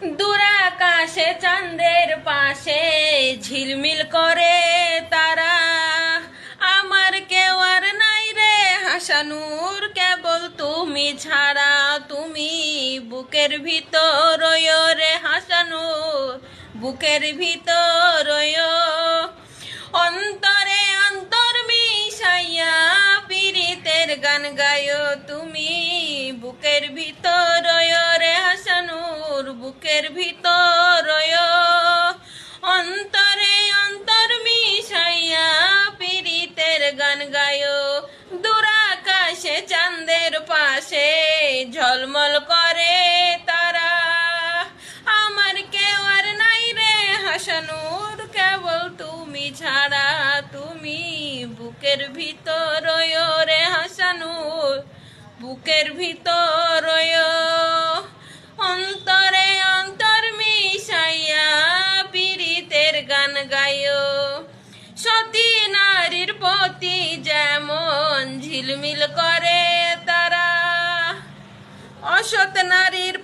দূরাকাশে চাঁদের পাশে ঝিলমিল করে তারা, আমার কেউ আর নাই রে হাসানুর কেবল তুমি ছাড়া। তুমি বুকের ভিতর রে হাসানুর, বুকের ভিতর অন্তরে অন্তর মিশাইয়া পীড়িতের গান গায়ো। তুমি বুকের ভিতর রে হাসানুর, বুকের ভিতর অন্তরে অন্তর মিশাইয়া পীড়িতের গান গায়ো। দূরাকাশে চাঁদের পাশে ঝলমল করে তারা, আমার কেউ আর নাই রে হাসানুর কেবল তুমি ছাড়া। তুমি বুকের ভিতর রে হাসানুর, বুকের ভিতর অন্তরে অন্তর মিশাইয়া পীড়িতের গান গায়ো। সতী নারীর প্রতি যেমন ঝিলমিল করে তারা, অসৎ নারীর